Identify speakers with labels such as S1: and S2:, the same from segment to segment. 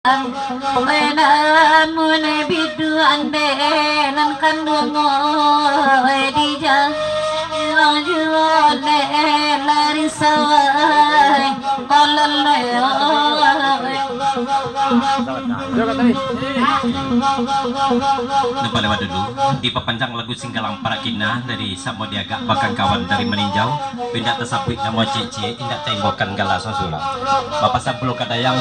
S1: Namun biduan belan kandung di jalan jual lari sawai balalayo.
S2: Lewat dulu diperpanjang lagu Singgalang Parakina dari Samodiaga bakang kawan dari meninjau pindah tersapit nama cici indah tembokan gala sosula bapak sabulu kadayang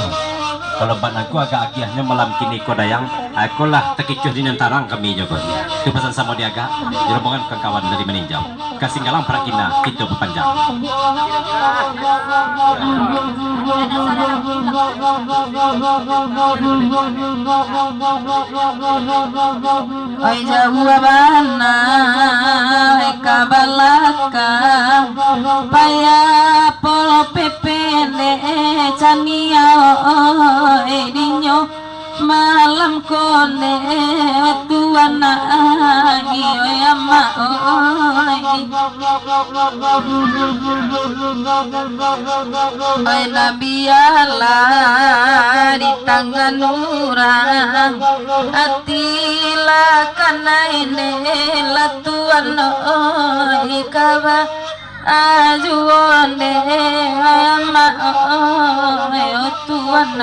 S2: kalau aku agak agiahnya malam kini kodayang aku lah terkecoh di nantarang kami juga itu pesan Samodiaga di rombongan bakang kawan dari meninjau ke Singgalang Parakina itu berpanjang.
S1: Oi jawabana kabalaka paya polo pepele chania edinyo malam kone tuana oi ama oi nabiala di tangan orang atila kana ine latuan oi kawa ajuone ama oi tuan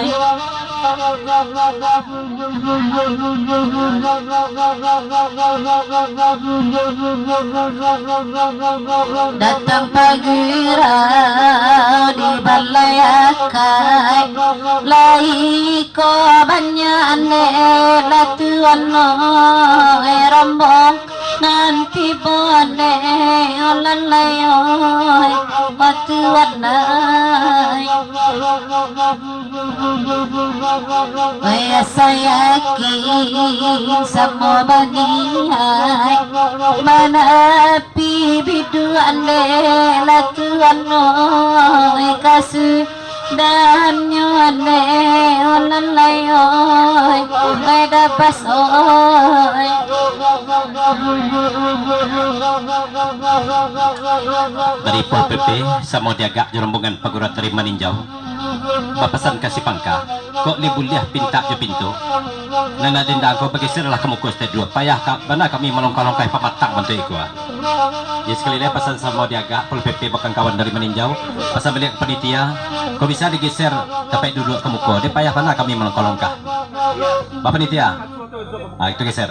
S1: datang pagira di balai akai lai ko banyane latuan rombong nanti bone olan layoy batuan nai saya yakin semua banihai menepi biduan latuan noi kasih dan nyone olan layoy beda pas oi
S2: Dari Pol PP Samodiaga rombongan pagurat dari meninjau bapasan kasih pangka kok libuliah pinta je pintu nana denda aku bagi sirlah kamu kuas dua payah mana kami melongkar-longkai pamatang bantu ikut ya sekali lagi pesan Samodiaga Pol PP bakang kawan dari meninjau pasal beliau panitia kau bisa digeser sampai duduk kamu kok dia payah mana kami melongkar-longkar bapak panitia itu geser